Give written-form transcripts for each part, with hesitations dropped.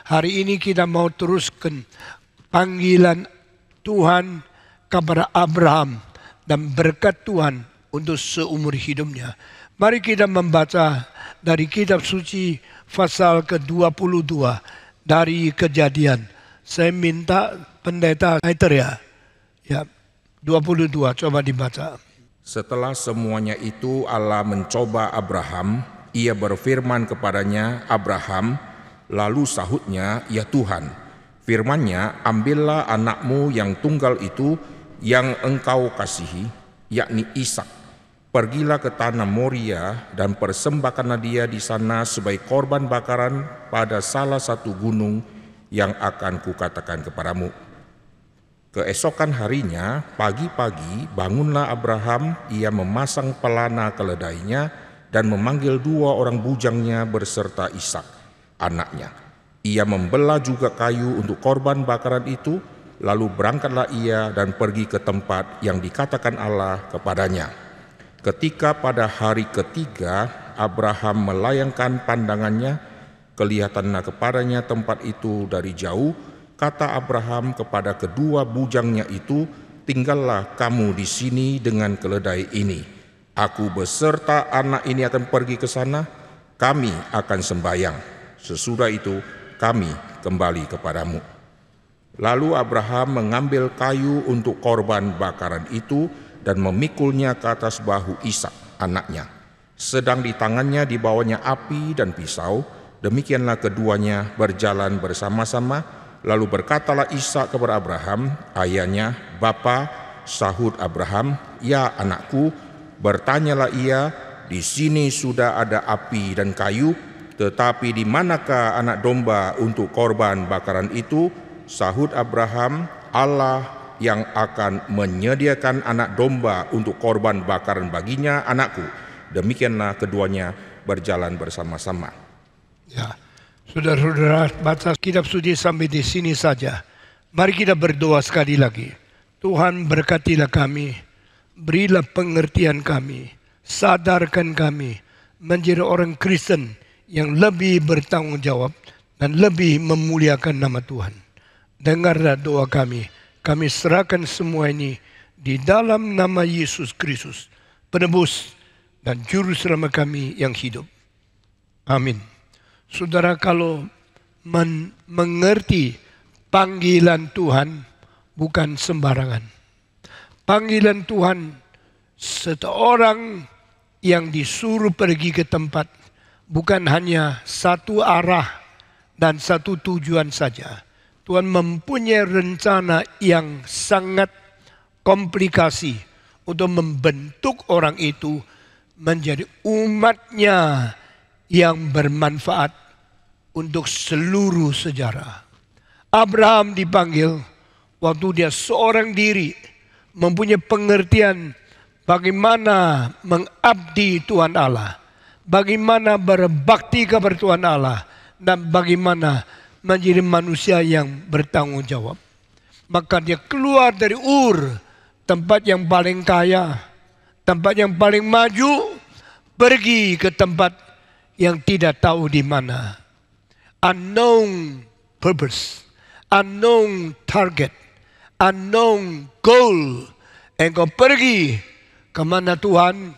Hari ini kita mau teruskan panggilan Tuhan kepada Abraham dan berkat Tuhan untuk seumur hidupnya. Mari kita membaca dari kitab suci pasal ke-22 dari Kejadian. Saya minta pendeta Haiter ya 22 coba dibaca. Setelah semuanya itu Allah mencoba Abraham, ia berfirman kepadanya, Abraham, lalu sahutnya, ya Tuhan. Firman-Nya, ambillah anakmu yang tunggal itu yang engkau kasihi, yakni Ishak. Pergilah ke tanah Moria dan persembahkanlah dia di sana sebagai korban bakaran pada salah satu gunung yang akan kukatakan kepadamu. Keesokan harinya, pagi-pagi, bangunlah Abraham, ia memasang pelana keledainya dan memanggil 2 orang bujangnya berserta Ishak, anaknya. Ia membelah juga kayu untuk korban bakaran itu, lalu berangkatlah ia dan pergi ke tempat yang dikatakan Allah kepadanya. Ketika pada hari ketiga, Abraham melayangkan pandangannya, kelihatanlah kepadanya tempat itu dari jauh. Kata Abraham kepada kedua bujangnya itu, tinggallah kamu di sini dengan keledai ini. Aku beserta anak ini akan pergi ke sana, kami akan sembahyang. Sesudah itu kami kembali kepadamu. Lalu Abraham mengambil kayu untuk korban bakaran itu dan memikulnya ke atas bahu Ishak, anaknya. Sedang di tangannya dibawanya api dan pisau, demikianlah keduanya berjalan bersama-sama. Lalu berkatalah Ishak kepada Abraham, ayahnya, Bapa, sahut Abraham, ya anakku. Bertanyalah ia, di sini sudah ada api dan kayu, tetapi di manakah anak domba untuk korban bakaran itu? Sahut Abraham, Allah yang akan menyediakan anak domba untuk korban bakaran baginya, anakku. Demikianlah keduanya berjalan bersama-sama. Ya. Saudara-saudara, baca kitab suci sampai di sini saja. Mari kita berdoa sekali lagi. Tuhan berkatilah kami, berilah pengertian kami, sadarkan kami menjadi orang Kristen yang lebih bertanggung jawab dan lebih memuliakan nama Tuhan. Dengarlah doa kami serahkan semua ini di dalam nama Yesus Kristus, penebus dan juru selamat kami yang hidup. Amin. Saudara, kalau mengerti panggilan Tuhan bukan sembarangan. Panggilan Tuhan, seseorang yang disuruh pergi ke tempat bukan hanya satu arah dan satu tujuan saja. Tuhan mempunyai rencana yang sangat komplikasi untuk membentuk orang itu menjadi umatnya yang bermanfaat untuk seluruh sejarah. Abraham dipanggil waktu dia seorang diri, mempunyai pengertian bagaimana mengabdi Tuhan Allah, bagaimana berbakti kepada Tuhan Allah, dan bagaimana menjadi manusia yang bertanggung jawab. Maka dia keluar dari Ur, tempat yang paling kaya, tempat yang paling maju, pergi ke tempat yang tidak tahu di mana. Unknown purpose, unknown target, unknown goal. Engkau pergi kemana Tuhan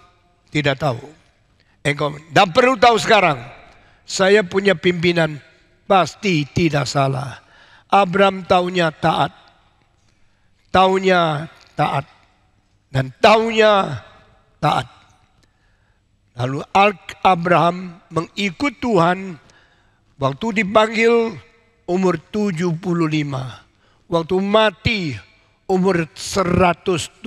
tidak tahu. Engkau tidak perlu tahu sekarang. Saya punya pimpinan pasti tidak salah. Abraham taunya taat, dan taunya taat. Lalu Abraham mengikut Tuhan waktu dipanggil umur 75. Waktu mati umur 175.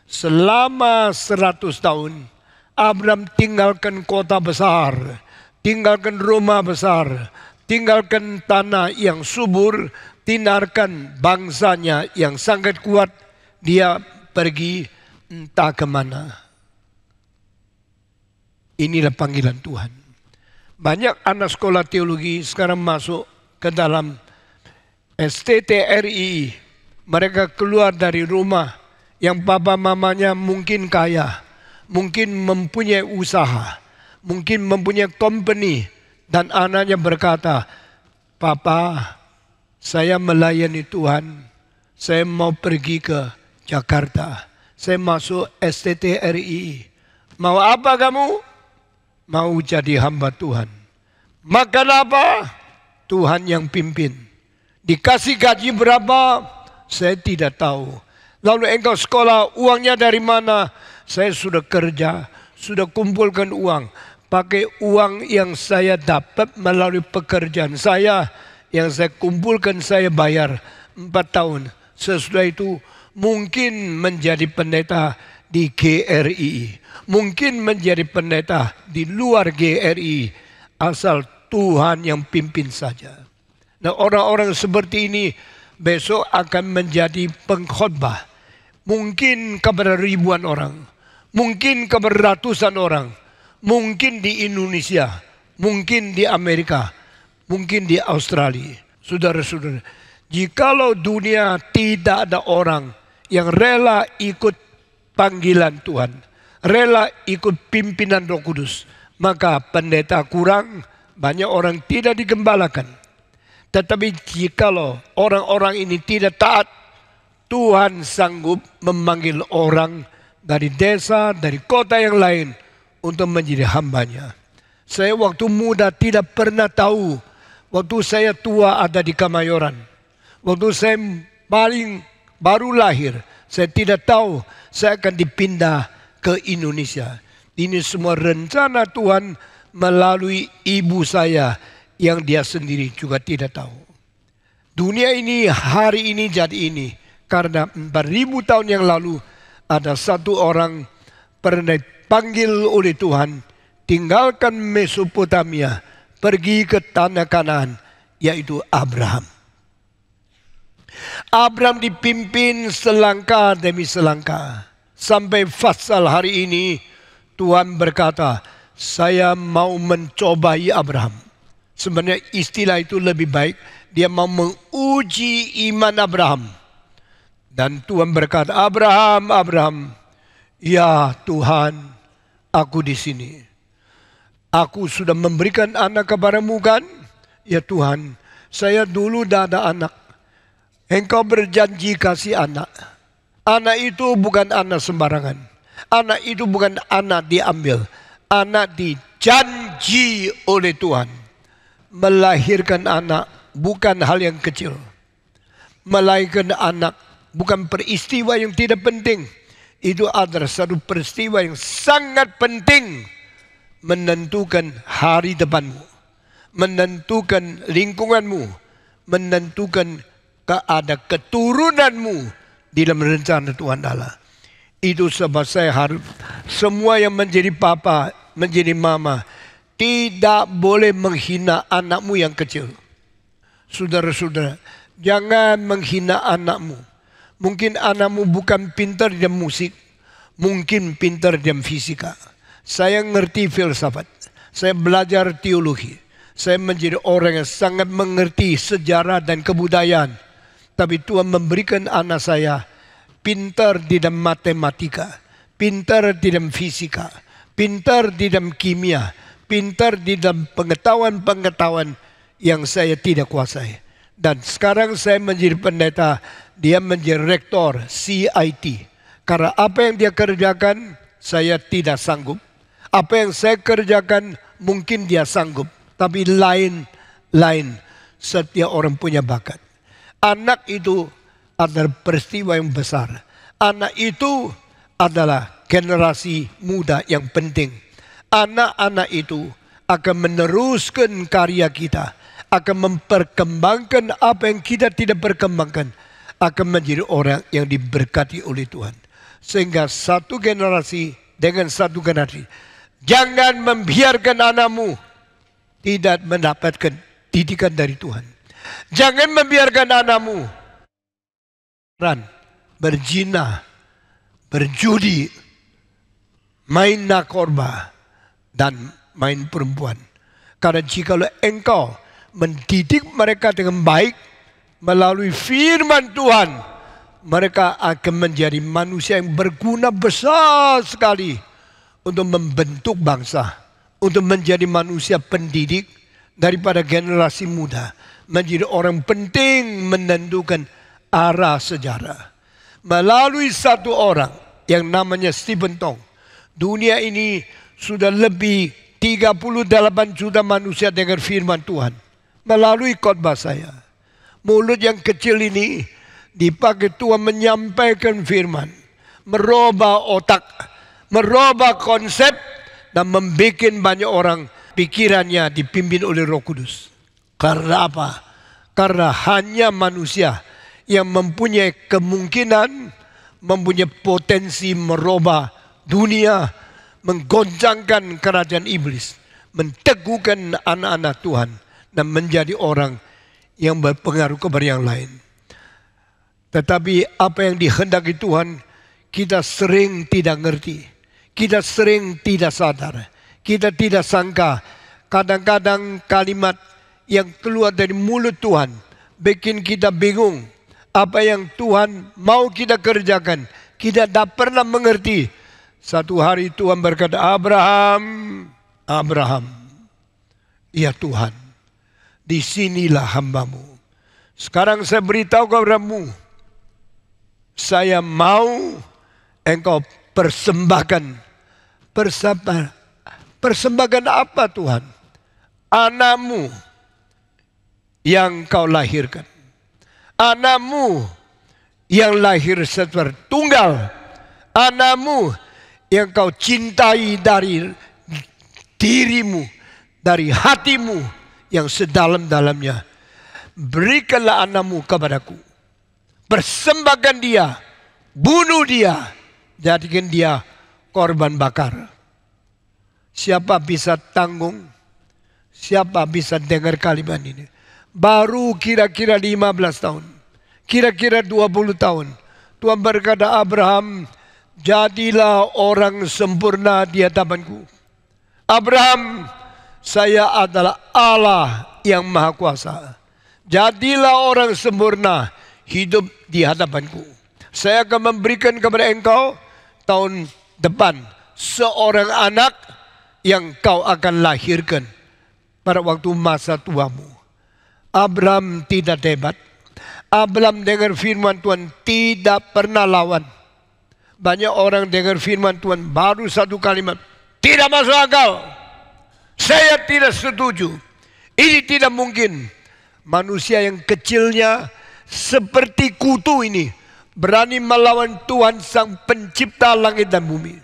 Selama 100 tahun Abraham tinggalkan kota besar, tinggalkan rumah besar, tinggalkan tanah yang subur, tinggalkan bangsanya yang sangat kuat. Dia pergi entah kemana. Inilah panggilan Tuhan. Banyak anak sekolah teologi sekarang masuk ke dalam STTRI. Mereka keluar dari rumah yang papa mamanya mungkin kaya, mungkin mempunyai usaha, mungkin mempunyai company, dan anaknya berkata, Papa, saya melayani Tuhan. Saya mau pergi ke Jakarta. Saya masuk STTRI. Mau apa kamu? Mau jadi hamba Tuhan. Makan apa? Tuhan yang pimpin. Dikasih gaji berapa? Saya tidak tahu. Lalu engkau sekolah, uangnya dari mana? Saya sudah kerja, sudah kumpulkan uang. Pakai uang yang saya dapat melalui pekerjaan saya, yang saya kumpulkan, saya bayar 4 tahun. Sesudah itu mungkin menjadi pendeta di GRI. Mungkin menjadi pendeta di luar GRI. Asal Tuhan yang pimpin saja. Nah, orang-orang seperti ini besok akan menjadi pengkhotbah. Mungkin kepada ribuan orang. Mungkin kepada ratusan orang. Mungkin di Indonesia. Mungkin di Amerika. Mungkin di Australia. Saudara-saudara, jikalau dunia tidak ada orang yang rela ikut panggilan Tuhan, rela ikut pimpinan Roh Kudus, maka pendeta kurang, banyak orang tidak digembalakan. Tetapi jikalau orang-orang ini tidak taat, Tuhan sanggup memanggil orang dari desa, dari kota yang lain untuk menjadi hambanya. Saya waktu muda tidak pernah tahu, waktu saya tua ada di Kemayoran. Waktu saya paling baru lahir, saya tidak tahu saya akan dipindah ke Indonesia. Ini semua rencana Tuhan melalui ibu saya yang dia sendiri juga tidak tahu. Dunia ini hari ini jadi ini karena 4000 tahun yang lalu ada satu orang pernah dipanggil oleh Tuhan, tinggalkan Mesopotamia, pergi ke tanah Kanaan, yaitu Abraham. Abraham dipimpin selangkah demi selangkah. Sampai fasal hari ini Tuhan berkata, saya mau mencobai Abraham. Sebenarnya istilah itu lebih baik, dia mau menguji iman Abraham. Dan Tuhan berkata, Abraham, Abraham, ya Tuhan, aku di sini. Aku sudah memberikan anak kepadamu kan? Ya Tuhan, saya dulu dah ada anak. Engkau berjanji kasih anak. Anak itu bukan anak sembarangan. Anak itu bukan anak diambil. Anak dijanji oleh Tuhan. Melahirkan anak bukan hal yang kecil. Melahirkan anak bukan peristiwa yang tidak penting. Itu adalah satu peristiwa yang sangat penting. Menentukan hari depanmu. Menentukan lingkunganmu. Menentukan ada keturunanmu di dalam rencana Tuhan Allah. Itu sebab saya harap semua yang menjadi papa, menjadi mama, tidak boleh menghina anakmu yang kecil. Saudara-saudara, jangan menghina anakmu. Mungkin anakmu bukan pintar dalam musik, mungkin pintar dalam fisika. Saya ngerti filsafat, saya belajar teologi, saya menjadi orang yang sangat mengerti sejarah dan kebudayaan. Tapi Tuhan memberikan anak saya pintar di dalam matematika, pintar di dalam fisika, pintar di dalam kimia, pintar di dalam pengetahuan-pengetahuan yang saya tidak kuasai. Dan sekarang saya menjadi pendeta, dia menjadi rektor CIT. Karena apa yang dia kerjakan, saya tidak sanggup. Apa yang saya kerjakan, mungkin dia sanggup. Tapi lain. Setiap orang punya bakat. Anak itu adalah peristiwa yang besar. Anak itu adalah generasi muda yang penting. Anak-anak itu akan meneruskan karya kita. Akan memperkembangkan apa yang kita tidak perkembangkan. Akan menjadi orang yang diberkati oleh Tuhan. Sehingga satu generasi dengan satu generasi. Jangan membiarkan anakmu tidak mendapatkan didikan dari Tuhan. Jangan membiarkan anakmu berzina, berjudi, main narkoba, dan main perempuan. Karena jika engkau mendidik mereka dengan baik melalui firman Tuhan, mereka akan menjadi manusia yang berguna besar sekali untuk membentuk bangsa, untuk menjadi manusia pendidik daripada generasi muda menjadi orang penting menentukan arah sejarah. Melalui satu orang yang namanya Stephen Tong, dunia ini sudah lebih 38 juta manusia dengar firman Tuhan melalui khotbah saya. Mulut yang kecil ini dipakai Tuhan menyampaikan firman, merubah otak, merubah konsep, dan membuat banyak orang pikirannya dipimpin oleh Roh Kudus. Karena apa? Karena hanya manusia yang mempunyai kemungkinan, mempunyai potensi merubah dunia, menggoncangkan kerajaan iblis, menteguhkan anak-anak Tuhan, dan menjadi orang yang berpengaruh kepada yang lain. Tetapi apa yang dihendaki Tuhan, kita sering tidak ngerti. Kita sering tidak sadar. Kita tidak sangka. Kadang-kadang kalimat yang keluar dari mulut Tuhan bikin kita bingung. Apa yang Tuhan mau kita kerjakan, kita tidak pernah mengerti. Satu hari Tuhan berkata, Abraham, Abraham. Ya Tuhan, disinilah hambamu. Sekarang saya beritahu kepadamu, saya mau engkau persembahkan. Persembahkan apa Tuhan? Anakmu yang kau lahirkan. Anakmu yang lahir secara tunggal. Anakmu yang kau cintai dari dirimu, dari hatimu yang sedalam-dalamnya. Berikanlah anakmu kepadaku. Persembahkan dia, bunuh dia, jadikan dia korban bakar. Siapa bisa tanggung? Siapa bisa dengar kalimat ini? Baru kira-kira 15 tahun, kira-kira 20 tahun, Tuhan berkata, Abraham, jadilah orang sempurna di hadapanku. Abraham, saya adalah Allah yang Maha Kuasa. Jadilah orang sempurna hidup di hadapanku. Saya akan memberikan kepada engkau tahun depan seorang anak yang kau akan lahirkan pada waktu masa tuamu. Abraham tidak hebat. Abraham dengar firman Tuhan tidak pernah lawan. Banyak orang dengar firman Tuhan baru satu kalimat, tidak masuk akal. Saya tidak setuju. Ini tidak mungkin. Manusia yang kecilnya seperti kutu ini berani melawan Tuhan sang pencipta langit dan bumi.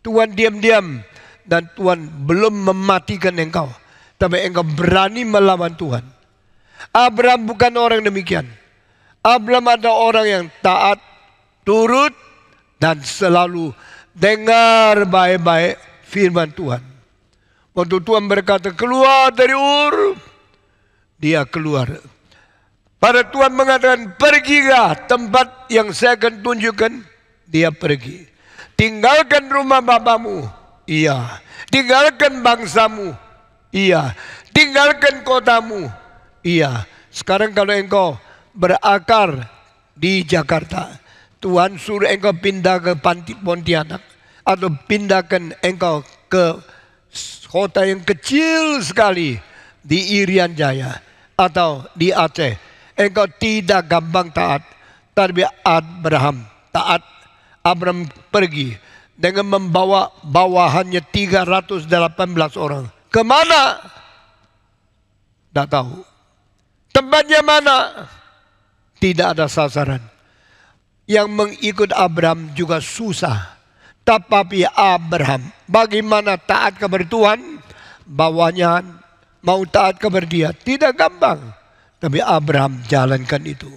Tuhan diam-diam dan Tuhan belum mematikan engkau, tapi engkau berani melawan Tuhan. Abraham bukan orang demikian. Abraham ada orang yang taat, turut, dan selalu dengar baik-baik firman Tuhan. Waktu Tuhan berkata keluar dari Ur, dia keluar. Pada Tuhan mengatakan pergilah tempat yang saya akan tunjukkan, dia pergi. Tinggalkan rumah bapamu, iya. Tinggalkan bangsamu, iya. Tinggalkan kotamu, iya. Sekarang kalau engkau berakar di Jakarta, Tuhan suruh engkau pindah ke Pontianak, atau pindahkan engkau ke kota yang kecil sekali di Irian Jaya atau di Aceh, engkau tidak gampang taat. Tapi Abraham taat. Abraham pergi dengan membawa bawahannya 318 orang. Kemana? Tidak tahu. Tempatnya mana? Tidak ada sasaran. Yang mengikut Abraham juga susah. Tetapi Abraham bagaimana taat kepada Tuhan? Bawahnya mau taat kepada dia. Tidak gampang. Tapi Abraham jalankan itu.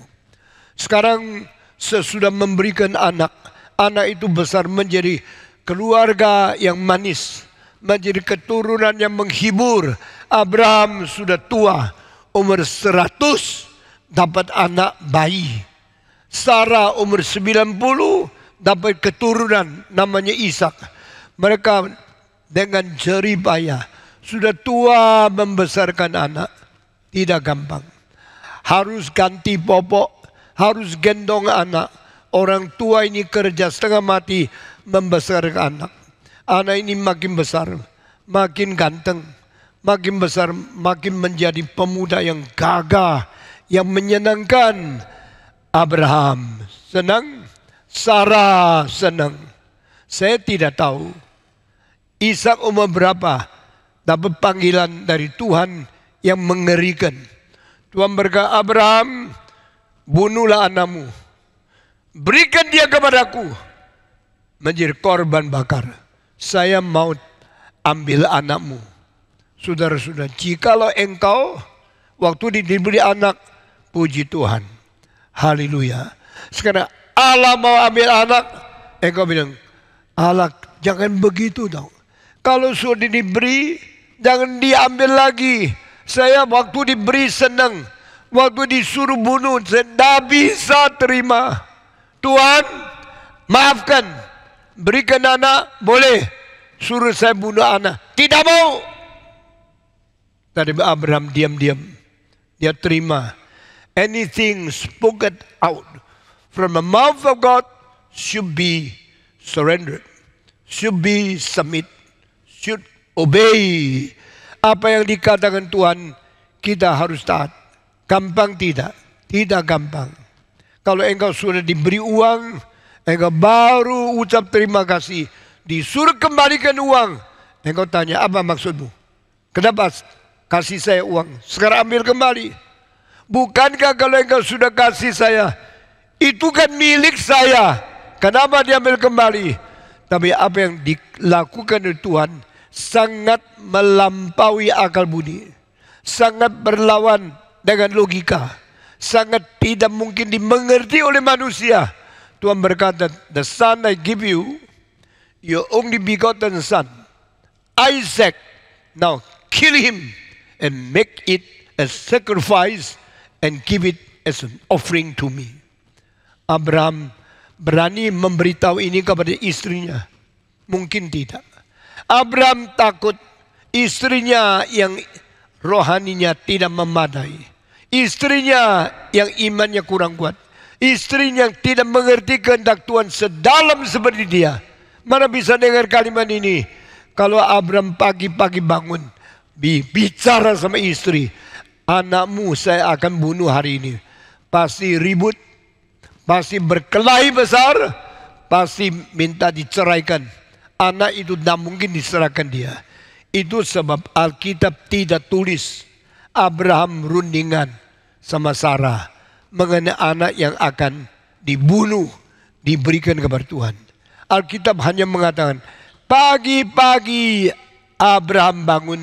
Sekarang sesudah memberikan anak. Anak itu besar menjadi keluarga yang manis. Menjadi keturunan yang menghibur. Abraham sudah tua. Umur 100 dapat anak bayi. Sarah umur 90 dapat keturunan namanya Ishak. Mereka dengan jerih payah sudah tua membesarkan anak. Tidak gampang. Harus ganti popok, harus gendong anak. Orang tua ini kerja setengah mati membesarkan anak. Anak ini makin besar, makin ganteng, makin besar, makin menjadi pemuda yang gagah, yang menyenangkan. Abraham senang, Sarah senang. Saya tidak tahu Ishak umur berapa, dapat panggilan dari Tuhan yang mengerikan. Tuhan berkata, Abraham, bunuhlah anakmu, berikan dia kepadaku menjadi korban bakar. Saya mau ambil anakmu. Saudara-saudara, jikalau engkau waktu diberi anak, puji Tuhan, haleluya. Sekarang Allah mau ambil anak, engkau bilang, Allah jangan begitu dong. Kalau sudah diberi, jangan diambil lagi. Saya waktu diberi senang, waktu disuruh bunuh, saya tidak bisa terima. Tuhan, maafkan, berikan anak, boleh. Suruh saya bunuh anak, tidak mau. Tadi Abraham diam-diam, dia terima. Anything spoken out from the mouth of God should be surrendered, should be submit, should obey. Apa yang dikatakan Tuhan, kita harus taat. Gampang tidak? Tidak gampang. Kalau engkau sudah diberi uang, engkau baru ucap terima kasih, disuruh kembalikan uang, engkau tanya, apa maksudmu? Kenapa kasih saya uang? Sekarang ambil kembali. Bukankah kalau engkau sudah kasih saya, itu kan milik saya, kenapa diambil kembali? Tapi apa yang dilakukan oleh Tuhan sangat melampaui akal budi, sangat berlawan dengan logika, sangat tidak mungkin dimengerti oleh manusia. Tuhan berkata, the son I give you, your only begotten son, Isaac, now kill him and make it a sacrifice and give it as an offering to me. Abraham berani memberitahu ini kepada istrinya? Mungkin tidak. Abraham takut istrinya yang rohaninya tidak memadai, istrinya yang imannya kurang kuat, istrinya yang tidak mengerti kehendak Tuhan sedalam seperti dia. Mana bisa dengar kalimat ini? Kalau Abraham pagi-pagi bangun, bicara sama istri, anakmu saya akan bunuh hari ini. Pasti ribut, pasti berkelahi besar, pasti minta diceraikan. Anak itu tidak mungkin diserahkan dia. Itu sebab Alkitab tidak tulis Abraham rundingan sama Sarah mengenai anak yang akan dibunuh, diberikan kepada Tuhan. Alkitab hanya mengatakan, pagi-pagi Abraham bangun,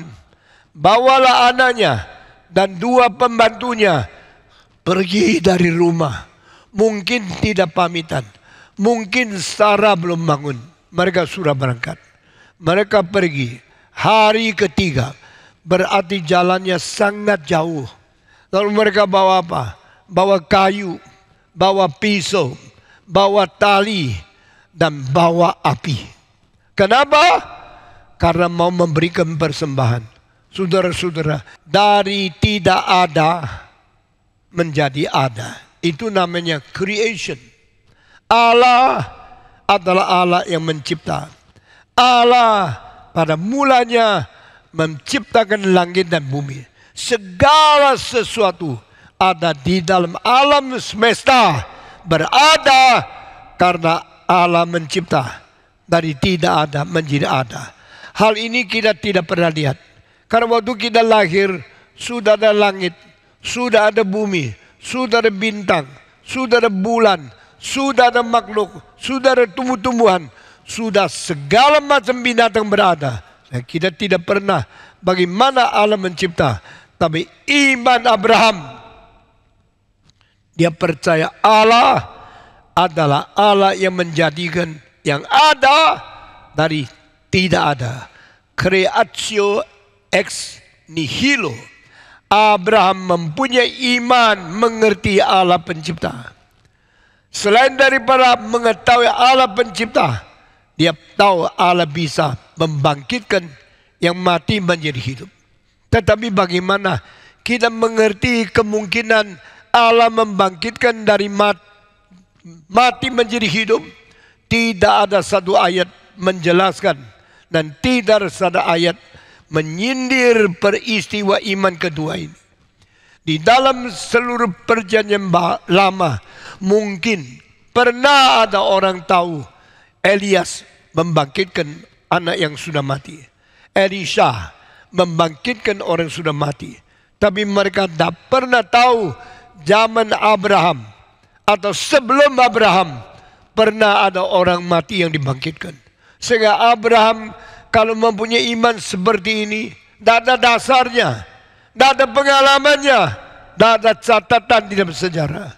bawalah anaknya dan dua pembantunya pergi dari rumah. Mungkin tidak pamitan, mungkin Sarah belum bangun. Mereka sudah berangkat. Mereka pergi. Hari ketiga. Berarti jalannya sangat jauh. Lalu mereka bawa apa? Bawa kayu, bawa pisau, bawa tali, dan bawa api. Kenapa? Karena mau memberikan persembahan. Saudara-saudara, dari tidak ada menjadi ada. Itu namanya creation. Allah adalah Allah yang mencipta. Allah pada mulanya menciptakan langit dan bumi. Segala sesuatu ada di dalam alam semesta berada karena Allah mencipta. Dari tidak ada menjadi ada. Hal ini kita tidak pernah lihat. Karena waktu kita lahir sudah ada langit, sudah ada bumi, sudah ada bintang, sudah ada bulan, sudah ada makhluk, sudah ada tumbuh-tumbuhan, sudah segala macam binatang berada. Kita tidak pernah bagaimana Allah mencipta. Tapi iman Abraham, dia percaya Allah adalah Allah yang menjadikan yang ada dari tidak ada. Creatio ex nihilo. Abraham mempunyai iman, mengerti Allah pencipta. Selain daripada mengetahui Allah pencipta, dia tahu Allah bisa membangkitkan yang mati menjadi hidup. Tetapi bagaimana kita mengerti kemungkinan Allah membangkitkan dari mati menjadi hidup? Tidak ada satu ayat menjelaskan dan tidak ada satu ayat menyindir peristiwa iman kedua ini. Di dalam seluruh perjanjian lama, mungkin pernah ada orang tahu Elias membangkitkan anak yang sudah mati. Elisha membangkitkan orang yang sudah mati. Tapi mereka tidak pernah tahu zaman Abraham atau sebelum Abraham pernah ada orang mati yang dibangkitkan. Sehingga Abraham kalau mempunyai iman seperti ini, tidak ada dasarnya, tidak ada pengalamannya, tidak ada catatan di dalam sejarah.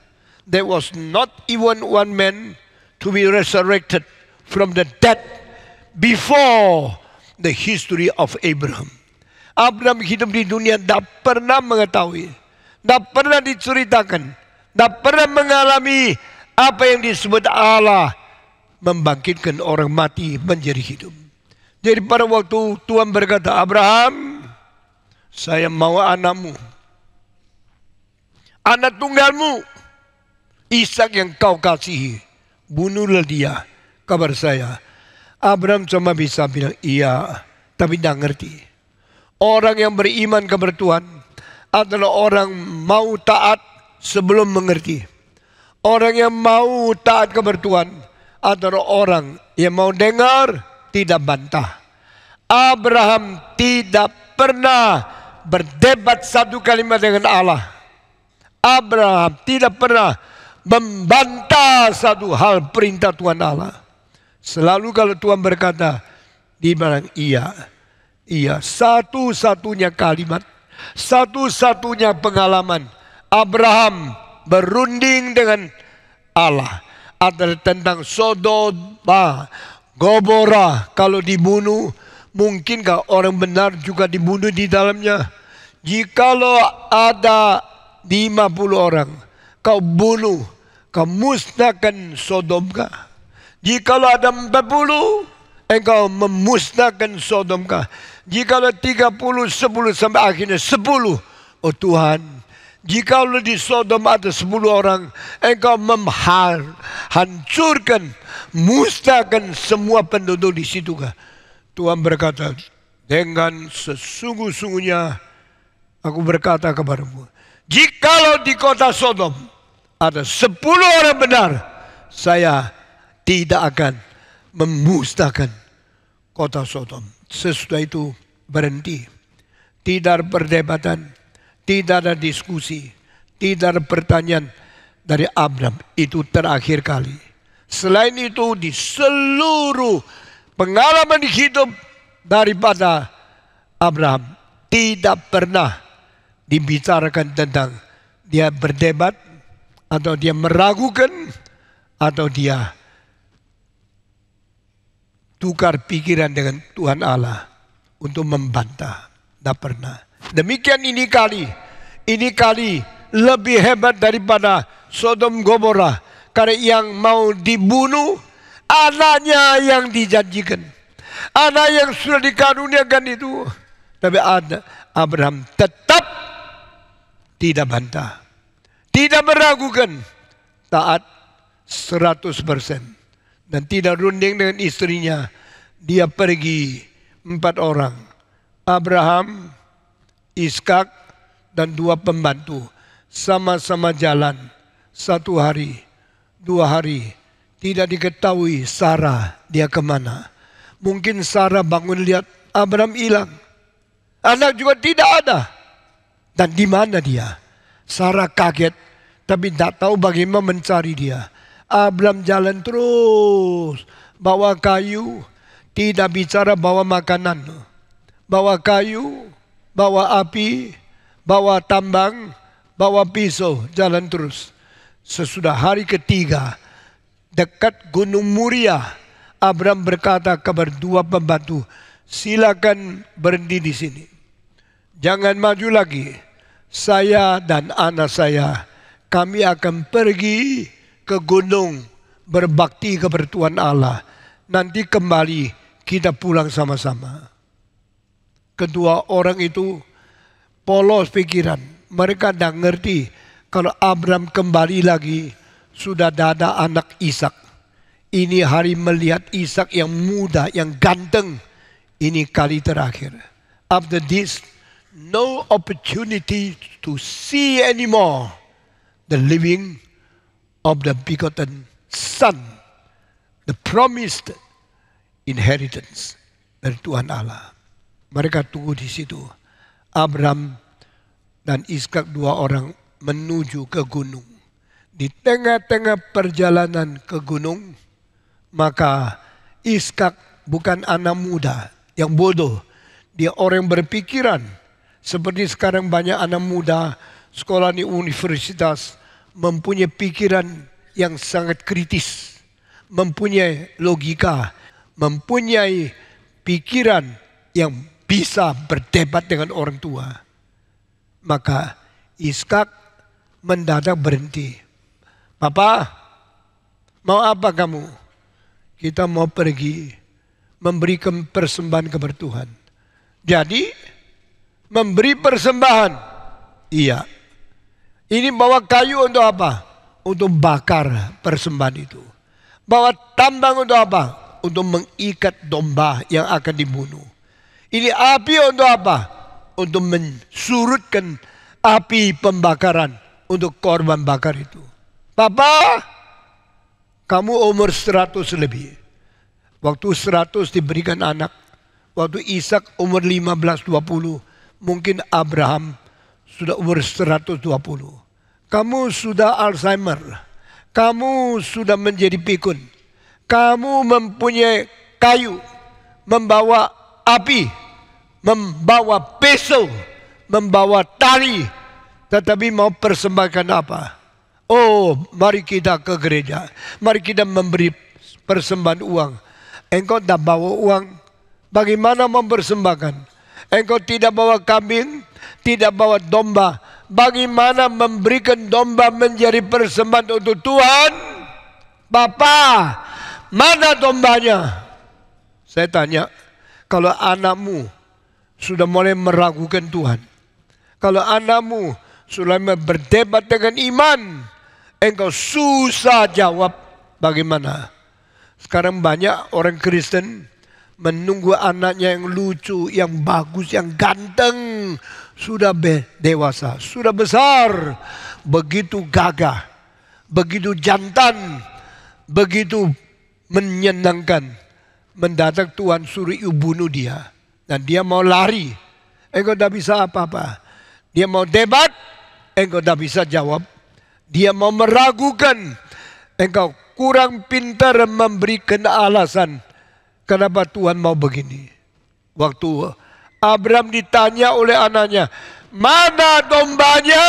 There was not even one man to be resurrected from the dead before the history of Abraham. Abraham hidup di dunia tidak pernah mengetahui, tidak pernah diceritakan, tidak pernah mengalami apa yang disebut Allah membangkitkan orang mati menjadi hidup. Jadi pada waktu Tuhan berkata, Abraham, saya mau anakmu, anak tunggalmu, Ishak yang kau kasihi, bunuhlah dia. Kabar saya, Abraham cuma bisa bilang iya, tapi tidak ngerti. Orang yang beriman kepada Tuhan adalah orang mau taat sebelum mengerti. Orang yang mau taat kepada Tuhan adalah orang yang mau dengar, tidak bantah. Abraham tidak pernah berdebat satu kalimat dengan Allah. Abraham tidak pernah membantah satu hal perintah Tuhan Allah. Selalu kalau Tuhan berkata, dia bilang iya. Iya, satu-satunya kalimat, satu-satunya pengalaman Abraham berunding dengan Allah adalah tentang Sodom, Gomora. Kalau dibunuh, mungkinkah orang benar juga dibunuh di dalamnya? Jikalau ada 50 orang, kau bunuh, kau musnahkan Sodom kah? Jikalau ada 40, engkau memusnahkan Sodom kah? Jikalau 30, 10 sampai akhirnya 10. Oh Tuhan, jikalau di Sodom ada 10 orang, engkau hancurkan, musnahkan semua penduduk di situ kah? Tuhan berkata, dengan sesungguh-sungguhnya aku berkata kepadamu, jikalau di kota Sodom ada 10 orang benar, saya tidak akan memusnahkan kota Sodom. Sesudah itu berhenti. Tidak ada perdebatan, tidak ada diskusi, tidak ada pertanyaan dari Abraham. Itu terakhir kali. Selain itu di seluruh pengalaman hidup daripada Abraham tidak pernah dibicarakan tentang dia berdebat atau dia meragukan atau dia tukar pikiran dengan Tuhan Allah untuk membantah. Tidak pernah. Demikian ini kali lebih hebat daripada Sodom Gomora. Karena yang mau dibunuh anaknya yang dijanjikan, anak yang sudah dikaruniakan itu. Tapi Abraham tetap tidak bantah, tidak meragukan, taat 100%. Dan tidak runding dengan istrinya. Dia pergi 4 orang. Abraham, Ishak, dan 2 pembantu. Sama-sama jalan. 1 hari, 2 hari. Tidak diketahui Sarah dia kemana. Mungkin Sarah bangun lihat Abraham hilang. Anak juga tidak ada. Dan di mana dia? Sarah kaget. Tapi tidak tahu bagaimana mencari dia. Abraham jalan terus, bawa kayu, tidak bicara bawa makanan, bawa kayu, bawa api, bawa tambang, bawa pisau, jalan terus. Sesudah hari ketiga, dekat Gunung Muria, Abraham berkata kepada 2 pembantu, silakan berhenti di sini, jangan maju lagi. Saya dan anak saya, kami akan pergi ke gunung berbakti kepada Tuhan Allah. Nanti kembali kita pulang sama-sama. Kedua orang itu polos pikiran. Mereka tidak ngerti kalau Abraham kembali lagi sudah ada anak Ishak. Ini hari melihat Ishak yang muda, yang ganteng. Ini kali terakhir. After this, no opportunity to see anymore the living of the begotten Son, the promised inheritance dari Tuhan Allah. Mereka tunggu di situ. Abraham dan Ishak, dua orang menuju ke gunung. Di tengah-tengah perjalanan ke gunung, maka Ishak bukan anak muda yang bodoh. Dia orang yang berpikiran. Seperti sekarang banyak anak muda sekolah di universitas mempunyai pikiran yang sangat kritis, mempunyai logika, mempunyai pikiran yang bisa berdebat dengan orang tua. Maka Ishak mendadak berhenti. Papa, mau apa kamu? Kita mau pergi memberikan persembahan kepada Tuhan. Jadi memberi persembahan. Iya. Ini bawa kayu untuk apa? Untuk bakar persembahan itu. Bawa tambang untuk apa? Untuk mengikat domba yang akan dibunuh. Ini api untuk apa? Untuk mensurutkan api pembakaran untuk korban bakar itu. Papa, kamu umur 100 lebih. Waktu 100 diberikan anak. Waktu Ishak umur 15-20. Mungkin Abraham sudah umur 120. Kamu sudah Alzheimer. Kamu sudah menjadi pikun. Kamu mempunyai kayu. Membawa api. Membawa pisau. Membawa tali. Tetapi mau persembahkan apa? Oh, mari kita ke gereja. Mari kita memberi persembahan uang. Engkau tak bawa uang. Bagaimana mempersembahkan? Engkau tidak bawa kambing, tidak bawa domba. Bagaimana memberikan domba menjadi persembahan untuk Tuhan? Bapa, mana dombanya? Saya tanya, kalau anakmu sudah mulai meragukan Tuhan, kalau anakmu sudah berdebat dengan iman, engkau susah jawab bagaimana. Sekarang banyak orang Kristen menunggu anaknya yang lucu, yang bagus, yang ganteng. Sudah dewasa, sudah besar. Begitu gagah, begitu jantan, begitu menyenangkan. Mendadak Tuhan suruh bunuh dia. Dan dia mau lari. Engkau tak bisa apa-apa. Dia mau debat, engkau tak bisa jawab. Dia mau meragukan, engkau kurang pintar memberikan alasan. Kenapa Tuhan mau begini? Waktu Abraham ditanya oleh anaknya, mana dombanya?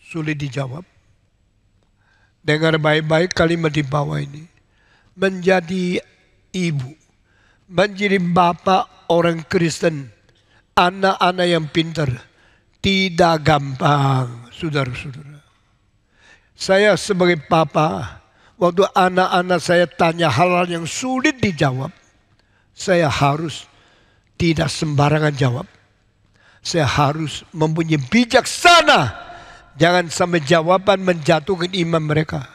Sulit dijawab. Dengar baik-baik kalimat di bawah ini. Menjadi ibu, menjadi bapak orang Kristen, anak-anak yang pintar, tidak gampang, saudara-saudara. Saya sebagai papa, waktu anak-anak saya tanya hal-hal yang sulit dijawab, saya harus tidak sembarangan jawab. Saya harus mempunyai bijaksana. Jangan sampai jawaban menjatuhkan iman mereka.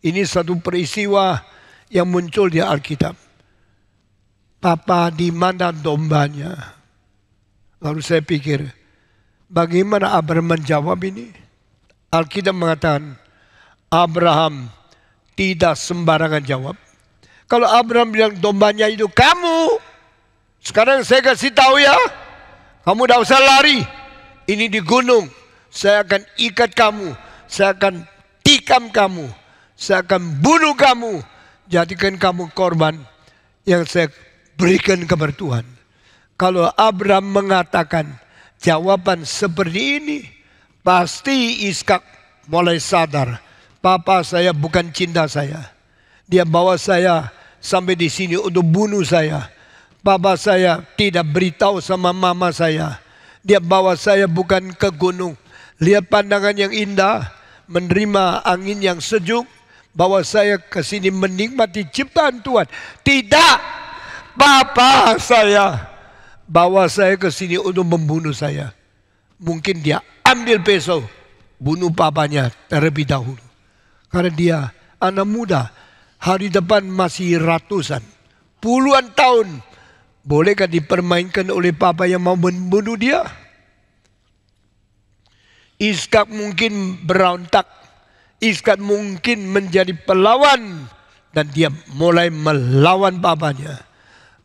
Ini satu peristiwa yang muncul di Alkitab. Papa, di mana dombanya? Lalu saya pikir, bagaimana Abraham menjawab ini? Alkitab mengatakan, Abraham tidak sembarangan jawab. Kalau Abraham bilang dombanya itu kamu, sekarang saya kasih tahu ya, kamu tidak usah lari. Ini di gunung, saya akan ikat kamu, saya akan tikam kamu, saya akan bunuh kamu, jadikan kamu korban yang saya berikan kepada Tuhan. Kalau Abraham mengatakan jawaban seperti ini, pasti Ishak mulai sadar, papa saya bukan cinta saya. Dia bawa saya sampai di sini untuk bunuh saya. Papa saya tidak beritahu sama mama saya. Dia bawa saya bukan ke gunung. Lihat pandangan yang indah, menerima angin yang sejuk, bawa saya ke sini menikmati ciptaan Tuhan. Tidak, papa saya bawa saya ke sini untuk membunuh saya. Mungkin dia ambil pisau, bunuh papanya terlebih dahulu. Karena dia anak muda, hari depan masih ratusan, puluhan tahun. Bolehkah dipermainkan oleh papa yang mau membunuh dia? Ishak mungkin berontak. Ishak mungkin menjadi pelawan. Dan dia mulai melawan papanya.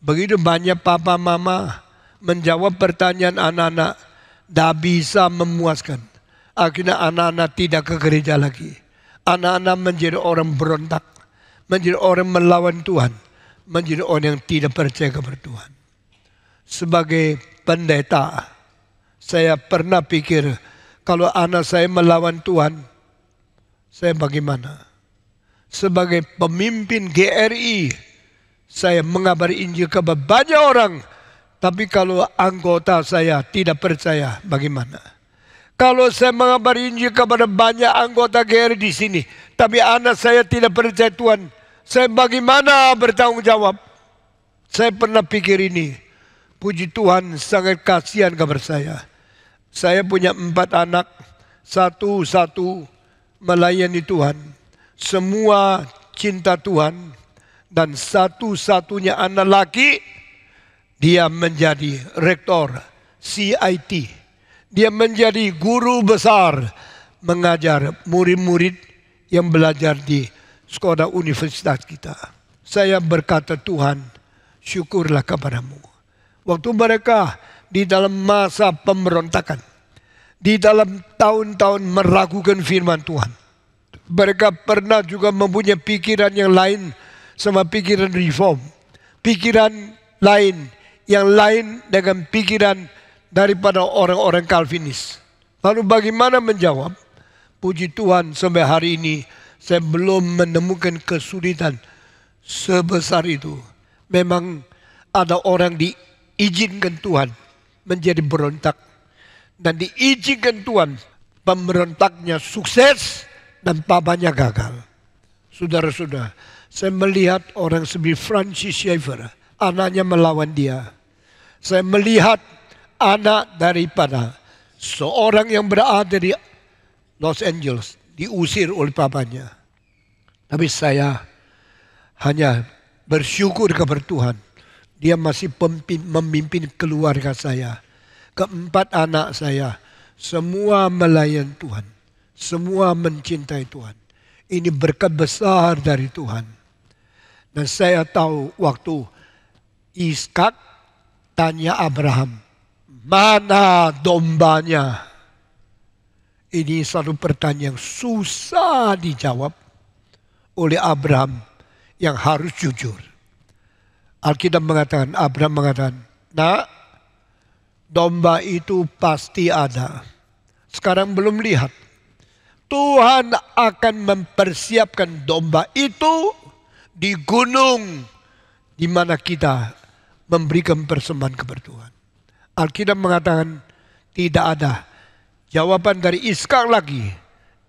Begitu banyak papa mama menjawab pertanyaan anak-anak. Tidak bisa memuaskan. Akhirnya anak-anak tidak ke gereja lagi. Anak-anak menjadi orang berontak. Menjadi orang melawan Tuhan. Menjadi orang yang tidak percaya kepada Tuhan. Sebagai pendeta, saya pernah pikir, kalau anak saya melawan Tuhan, saya bagaimana? Sebagai pemimpin GRI, saya mengabari Injil kepada banyak orang. Tapi kalau anggota saya tidak percaya, bagaimana? Kalau saya mengabari Injil kepada banyak anggota GRI di sini, tapi anak saya tidak percaya Tuhan, saya bagaimana bertanggung jawab? Saya pernah pikir ini. Puji Tuhan sangat kasihan kepada saya. Saya punya 4 anak, satu-satu melayani Tuhan. Semua cinta Tuhan. Dan satu-satunya anak laki, dia menjadi rektor CIT. Dia menjadi guru besar mengajar murid-murid yang belajar di sekolah universitas kita. Saya berkata, Tuhan, syukurlah kepadamu. Waktu mereka di dalam masa pemberontakan, di dalam tahun-tahun meragukan firman Tuhan, mereka pernah juga mempunyai pikiran yang lain sama pikiran reform. Pikiran lain, yang lain dengan pikiran daripada orang-orang Calvinis. Lalu bagaimana menjawab? Puji Tuhan sampai hari ini saya belum menemukan kesulitan sebesar itu. Memang ada orang diizinkan Tuhan menjadi berontak. Dan diizinkan Tuhan pemberontaknya sukses dan papanya gagal. Saudara-saudara, saya melihat orang seperti Francis Schaeffer, anaknya melawan dia. Saya melihat anak daripada seorang yang berada di Los Angeles diusir oleh papanya. Tapi saya hanya bersyukur kepada Tuhan. Dia masih memimpin keluarga saya. 4 anak saya semua melayan Tuhan. Semua mencintai Tuhan. Ini berkat besar dari Tuhan. Dan saya tahu waktu Ishak tanya Abraham, mana dombanya? Ini satu pertanyaan yang susah dijawab oleh Abraham yang harus jujur. Alkitab mengatakan, Abraham mengatakan, nah, domba itu pasti ada. Sekarang belum lihat. Tuhan akan mempersiapkan domba itu di gunung di mana kita memberikan persembahan kepada Tuhan. Alkitab mengatakan tidak ada. Jawaban dari Ishak lagi.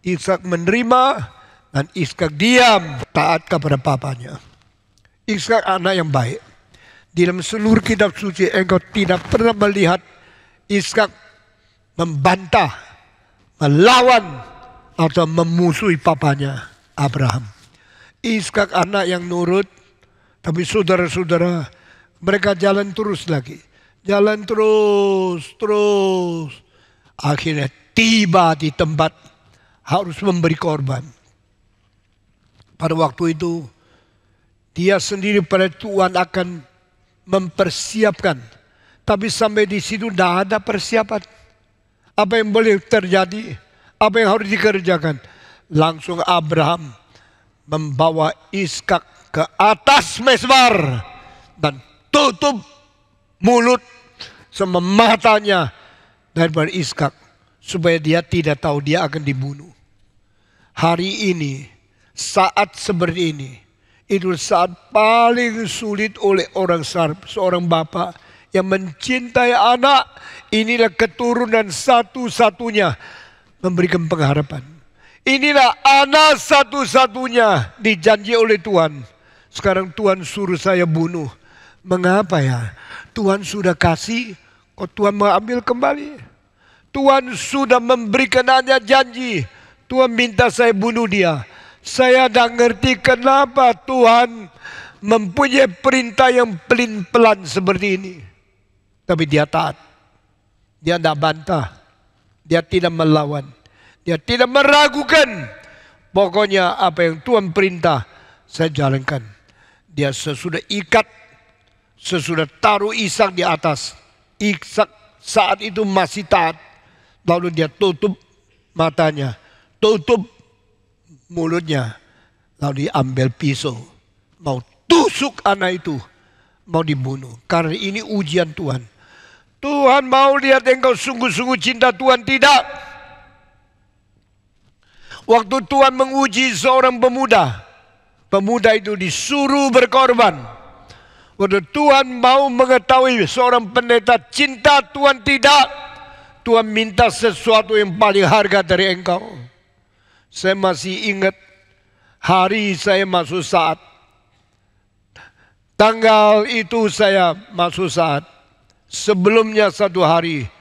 Ishak menerima dan Ishak diam taat kepada papanya. Ishak anak yang baik. Di dalam seluruh kitab suci engkau tidak pernah melihat Ishak membantah, melawan atau memusuhi papanya Abraham. Ishak anak yang nurut, tapi saudara-saudara mereka jalan terus lagi. Jalan terus. Akhirnya tiba di tempat harus memberi korban. Pada waktu itu dia sendiri pada Tuhan akan mempersiapkan. Tapi sampai di situ tidak ada persiapan. Apa yang boleh terjadi? Apa yang harus dikerjakan? Langsung Abraham membawa Ishak ke atas mezbar dan tutup mulut sama matanya daripada Ishak supaya dia tidak tahu dia akan dibunuh. Hari ini, saat seperti ini, itu saat paling sulit oleh seorang bapa yang mencintai anak. Inilah keturunan satu-satunya memberikan pengharapan. Inilah anak satu-satunya dijanji oleh Tuhan. Sekarang Tuhan suruh saya bunuh. Mengapa ya? Tuhan sudah kasih, kok Tuhan mau ambil kembali? Tuhan sudah memberikan hanya janji. Tuhan minta saya bunuh dia. Saya tidak ngerti kenapa Tuhan mempunyai perintah yang pelin-pelan seperti ini. Tapi dia taat. Dia tidak bantah. Dia tidak melawan. Dia tidak meragukan. Pokoknya apa yang Tuhan perintah, saya jalankan. Dia sesudah ikat, sesudah taruh Ishak di atas. Ishak saat itu masih taat. Lalu dia tutup matanya, tutup mulutnya. Lalu diambil pisau. Mau tusuk anak itu. Mau dibunuh. Karena ini ujian Tuhan. Tuhan mau lihat engkau sungguh-sungguh cinta Tuhan, tidak. Waktu Tuhan menguji seorang pemuda, pemuda itu disuruh berkorban. Waktu Tuhan mau mengetahui seorang pendeta cinta Tuhan, tidak. Tuhan minta sesuatu yang paling harga dari engkau. Saya masih ingat hari saya masuk saat. Tanggal itu saya masuk saat. Sebelumnya satu hari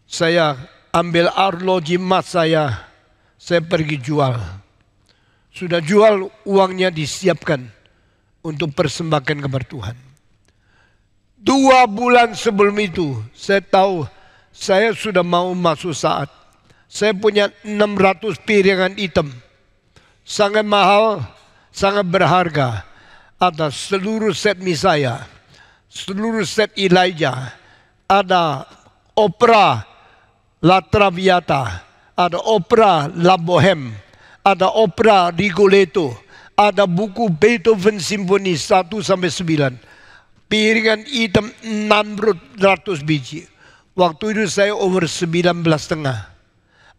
saya ambil arloji emas saya pergi jual. Sudah jual, uangnya disiapkan untuk persembahkan kepada Tuhan. 2 bulan sebelum itu saya tahu saya sudah mau masuk saat. Saya punya 600 piringan hitam. Sangat mahal, sangat berharga. Ada seluruh set Misaya, seluruh set Elijah, ada opera La Traviata, ada opera La Bohème, ada opera Rigoletto, ada buku Beethoven Simfoni 1-9. Piringan hitam 600 biji. Waktu itu saya umur 19,5.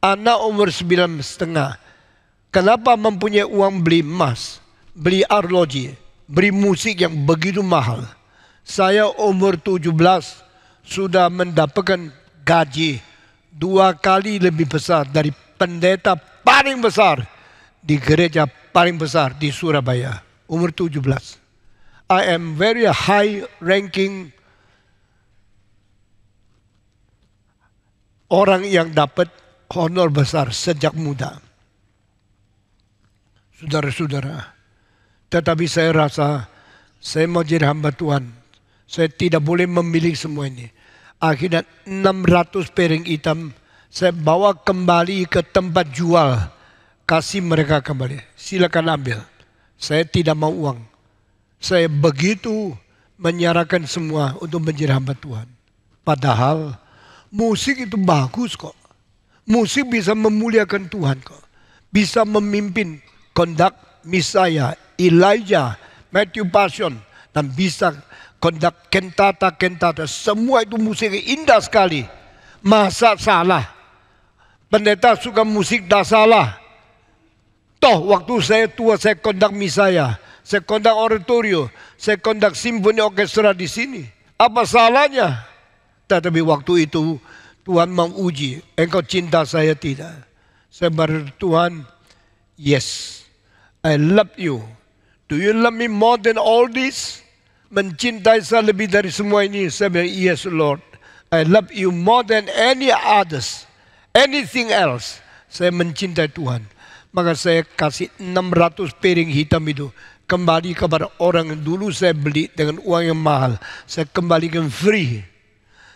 Anak umur 19,5. Kenapa mempunyai uang beli emas, beli arloji, beli musik yang begitu mahal? Saya umur 17 sudah mendapatkan gaji 2 kali lebih besar dari pendeta paling besar di gereja paling besar di Surabaya. Umur 17. I am very high ranking orang yang dapat honor besar sejak muda. Saudara-saudara, tetapi saya rasa saya mau jadi hamba Tuhan. Saya tidak boleh memilih semua ini. Akhirnya 600 piring hitam saya bawa kembali ke tempat jual. Kasih mereka kembali. Silakan ambil. Saya tidak mau uang. Saya begitu menyerahkan semua untuk menjadi hamba Tuhan. Padahal musik itu bagus kok. Musik bisa memuliakan Tuhan kok. Bisa memimpin kondak Misaya, Elijah, Matthew Passion, dan bisa kondak kentata. Semua itu musik indah sekali. Masa salah? Pendeta suka musik, dah salah. Toh waktu saya tua saya kondak Misaya, saya kondak oratorio, saya kondak simfoni orkestra di sini. Apa salahnya? Tetapi waktu itu Tuhan mau uji, engkau cinta saya tidak? Saya berkata, Tuhan, yes, I love you. Do you love me more than all this? Mencintai saya lebih dari semua ini. Saya bilang, yes Lord, I love you more than any others, anything else. Saya mencintai Tuhan. Maka saya kasih 600 piring hitam itu kembali kepada orang yang dulu saya beli dengan uang yang mahal. Saya kembalikan free.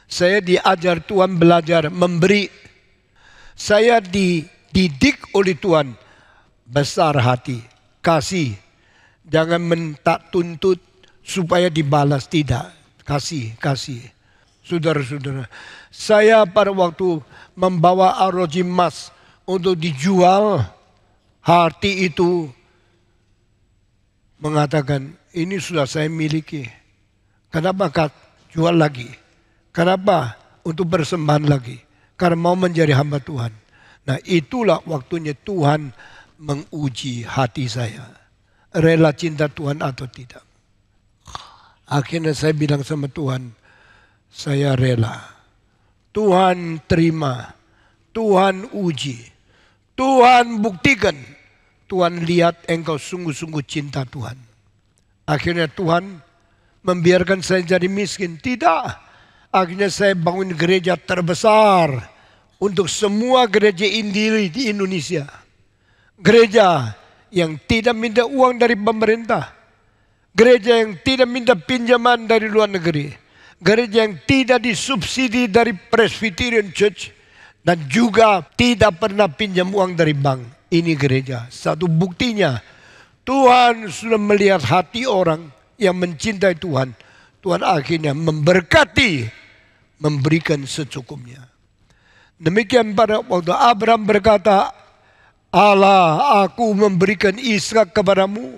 Saya diajar Tuhan belajar memberi. Saya dididik oleh Tuhan besar hati, kasih. Jangan mentak tuntut supaya dibalas, tidak. Kasih. Saudara-saudara, saya pada waktu membawa arloji emas untuk dijual, hati itu mengatakan, ini sudah saya miliki. Kenapa jual lagi? Kenapa untuk persembahan lagi? Karena mau menjadi hamba Tuhan. Nah itulah waktunya Tuhan menguji hati saya. Rela cinta Tuhan atau tidak. Akhirnya saya bilang sama Tuhan, saya rela. Tuhan terima. Tuhan uji. Tuhan buktikan. Tuhan lihat engkau sungguh-sungguh cinta Tuhan. Akhirnya Tuhan membiarkan saya jadi miskin. Tidak. Akhirnya saya bangun gereja terbesar untuk semua gereja indiri di Indonesia. Gereja yang tidak minta uang dari pemerintah. Gereja yang tidak minta pinjaman dari luar negeri. Gereja yang tidak disubsidi dari Presbyterian Church. Dan juga tidak pernah pinjam uang dari bank. Ini gereja. Satu buktinya, Tuhan sudah melihat hati orang yang mencintai Tuhan. Tuhan akhirnya memberkati, memberikan secukupnya. Demikian pada waktu Abraham berkata, Allah, aku memberikan Ishak kepadamu.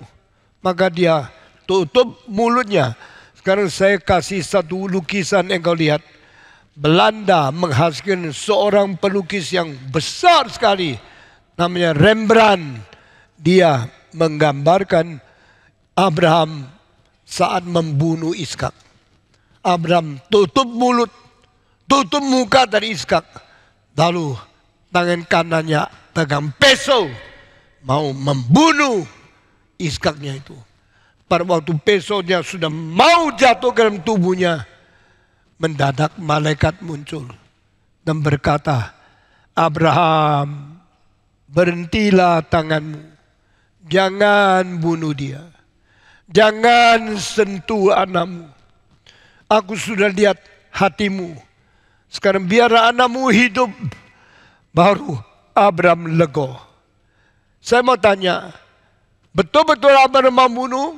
Maka dia tutup mulutnya. Sekarang saya kasih satu lukisan engkau lihat. Belanda menghasilkan seorang pelukis yang besar sekali. Namanya Rembrandt. Dia menggambarkan Abraham saat membunuh Ishak. Abraham tutup mulut, tutup muka dari Ishak. Lalu tangan kanannya pegang pisau, mau membunuh Ishaknya itu. Pada waktu pisaunya sudah mau jatuh ke dalam tubuhnya, mendadak malaikat muncul dan berkata, Abraham, berhentilah tanganmu, jangan bunuh dia, jangan sentuh anakmu. Aku sudah lihat hatimu, sekarang biar anakmu hidup. Baru Abraham lego. Saya mau tanya, betul-betul Abraham membunuh?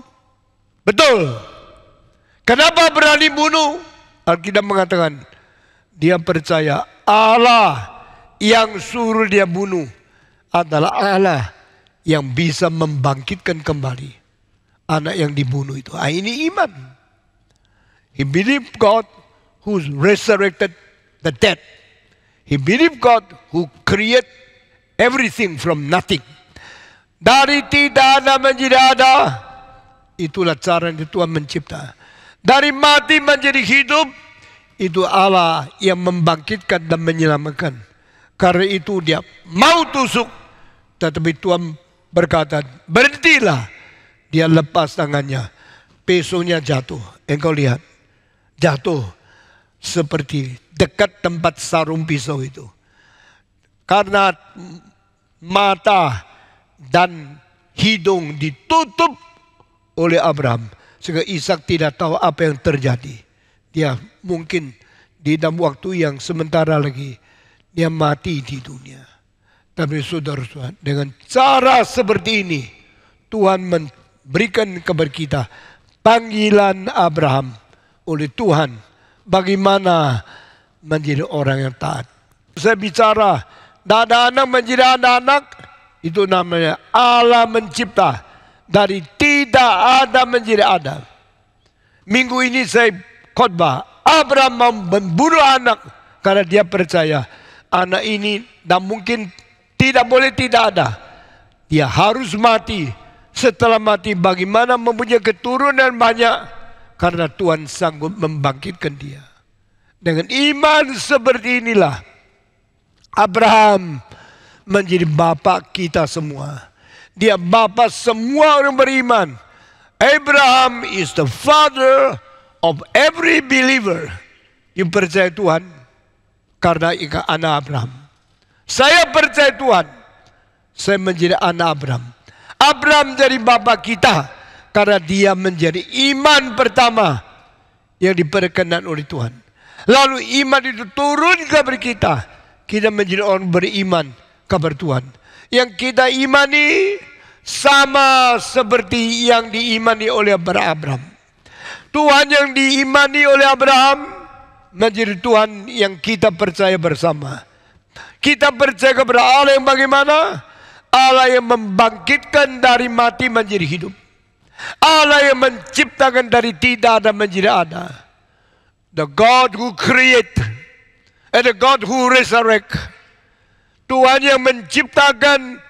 Betul. Kenapa berani bunuh? Alkitab mengatakan, dia percaya Allah yang suruh dia bunuh adalah Allah yang bisa membangkitkan kembali anak yang dibunuh itu. Ini iman. He believed God who resurrected the dead. He believed God who create everything from nothing. Dari tidak ada menjadi ada. Itulah cara yang Tuhan mencipta. Dari mati menjadi hidup. Itu Allah yang membangkitkan dan menyelamatkan. Karena itu dia mau tusuk. Tetapi Tuhan berkata, berhentilah. Dia lepas tangannya. Pisaunya jatuh. Engkau lihat. Jatuh. Seperti dekat tempat sarung pisau itu. Karena mata dan hidung ditutup oleh Abraham. Sehingga Ishak tidak tahu apa yang terjadi. Dia mungkin di dalam waktu yang sementara lagi dia mati di dunia. Tapi saudara-saudara, dengan cara seperti ini Tuhan memberikan kepada kita panggilan Abraham oleh Tuhan. Bagaimana menjadi orang yang taat. Saya bicara, tidak ada anak menjadi anak-anak. Itu namanya Allah mencipta. Dari tidak ada menjadi ada. Minggu ini saya khotbah. Abraham mau membunuh anak. Karena dia percaya anak ini dan mungkin tidak boleh tidak ada. Dia harus mati. Setelah mati bagaimana mempunyai keturunan banyak. Karena Tuhan sanggup membangkitkan dia. Dengan iman seperti inilah Abraham menjadi bapak kita semua. Dia bapak semua orang beriman. Abraham is the father of every believer. You percaya Tuhan karena anak Abraham. Saya percaya Tuhan. Saya menjadi anak Abraham. Abraham jadi bapak kita. Karena dia menjadi iman pertama yang diperkenan oleh Tuhan. Lalu iman itu turun kepada kita. Kita menjadi orang beriman kepada Tuhan. Yang kita imani sama seperti yang diimani oleh Abraham. Tuhan yang diimani oleh Abraham menjadi Tuhan yang kita percaya bersama. Kita percaya kepada Allah yang bagaimana? Allah yang membangkitkan dari mati menjadi hidup. Allah yang menciptakan dari tidak ada menjadi ada. The God who create and the God who resurrect. Tuhan yang menciptakan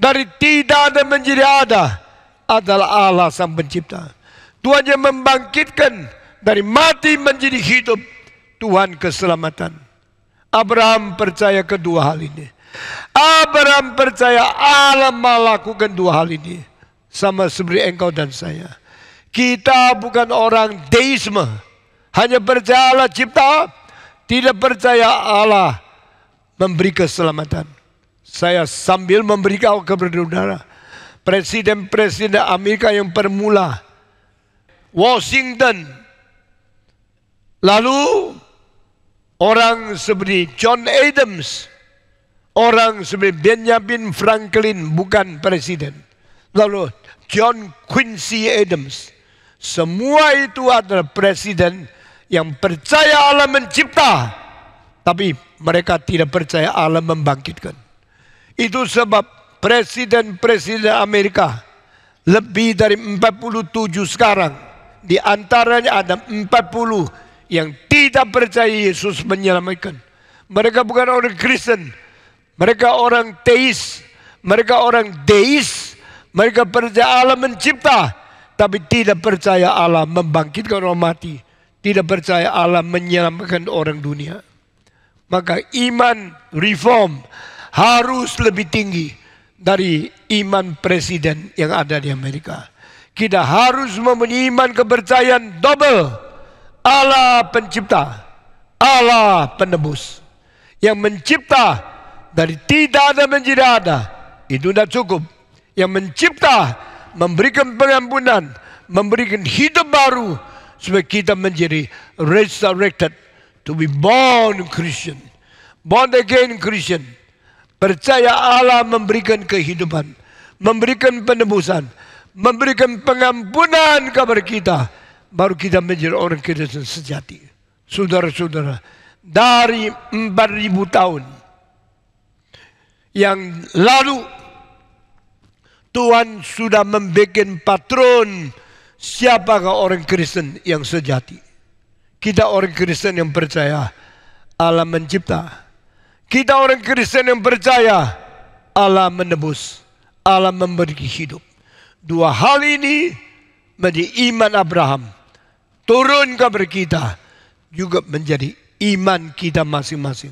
dari tidak ada menjadi ada adalah Allah sang pencipta. Tuhan yang membangkitkan dari mati menjadi hidup. Tuhan keselamatan. Abraham percaya kedua hal ini. Abraham percaya Allah melakukan dua hal ini. Sama seperti engkau dan saya. Kita bukan orang deisme. Hanya percaya Allah cipta. Tidak percaya Allah memberi keselamatan. Saya sambil memberitahu kepada saudara. Presiden-presiden Amerika yang permula Washington. Lalu orang seperti John Adams, orang seperti Benjamin Franklin bukan presiden. Lalu John Quincy Adams. Semua itu adalah presiden yang percaya Allah mencipta, tapi mereka tidak percaya Allah membangkitkan. Itu sebab presiden-presiden Amerika lebih dari 47 sekarang, di antaranya ada 40 yang tidak percaya Yesus menyelamatkan. Mereka bukan orang Kristen, mereka orang teis, mereka orang deis. Mereka percaya Allah mencipta, tapi tidak percaya Allah membangkitkan orang mati, tidak percaya Allah menyelamatkan orang dunia. Maka iman reform harus lebih tinggi dari iman presiden yang ada di Amerika. Kita harus mempunyai iman kepercayaan double. Allah pencipta, Allah penebus. Yang mencipta dari tidak ada menjadi ada, itu tidak cukup. Yang mencipta, memberikan pengampunan, memberikan hidup baru, supaya kita menjadi resurrected, to be born Christian, born again Christian. Percaya Allah memberikan kehidupan, memberikan penebusan, memberikan pengampunan kepada kita, baru kita menjadi orang Kristen sejati. Saudara-saudara, dari 4.000 tahun yang lalu, Tuhan sudah membuat patron siapakah orang Kristen yang sejati. Kita orang Kristen yang percaya Allah mencipta. Kita orang Kristen yang percaya Allah menebus, Allah memberi hidup. Dua hal ini menjadi iman Abraham. Turun kepada kita, juga menjadi iman kita masing-masing.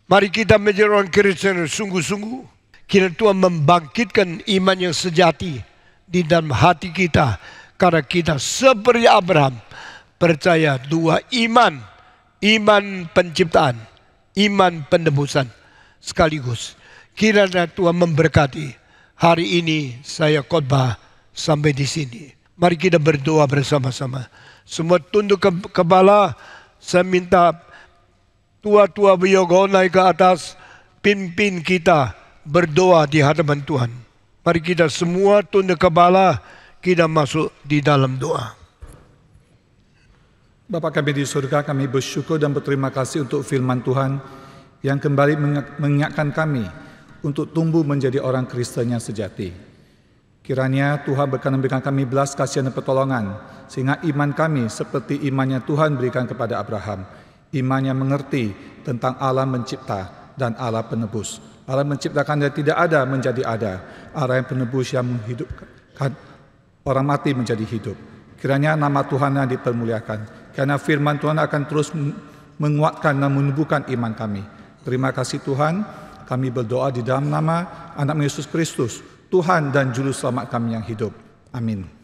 Mari kita menjadi orang Kristen yang sungguh-sungguh. Kiranya Tuhan membangkitkan iman yang sejati di dalam hati kita. Karena kita seperti Abraham percaya dua iman. Iman penciptaan, iman penebusan sekaligus. Kiranya Tuhan memberkati. Hari ini saya khotbah sampai di sini. Mari kita berdoa bersama-sama. Semua tunduk kepala. Saya minta tua-tua biyogo naik ke atas, pimpin kita berdoa di hadapan Tuhan. Mari kita semua tunduk kepala, kita masuk di dalam doa. Bapa kami di surga, kami bersyukur dan berterima kasih untuk firman Tuhan yang kembali mengingatkan kami untuk tumbuh menjadi orang Kristen yang sejati. Kiranya Tuhan berkenan berikan kami belas kasihan dan pertolongan, sehingga iman kami seperti imannya Tuhan berikan kepada Abraham. Iman yang mengerti tentang Allah mencipta dan Allah penebus. Allah menciptakan dari tidak ada menjadi ada. Allah yang penebus yang menghidupkan orang mati menjadi hidup. Kiranya nama Tuhan yang dipermuliakan. Karena firman Tuhan akan terus menguatkan dan menumbuhkan iman kami. Terima kasih Tuhan. Kami berdoa di dalam nama Anak Yesus Kristus, Tuhan dan Juru Selamat kami yang hidup. Amin.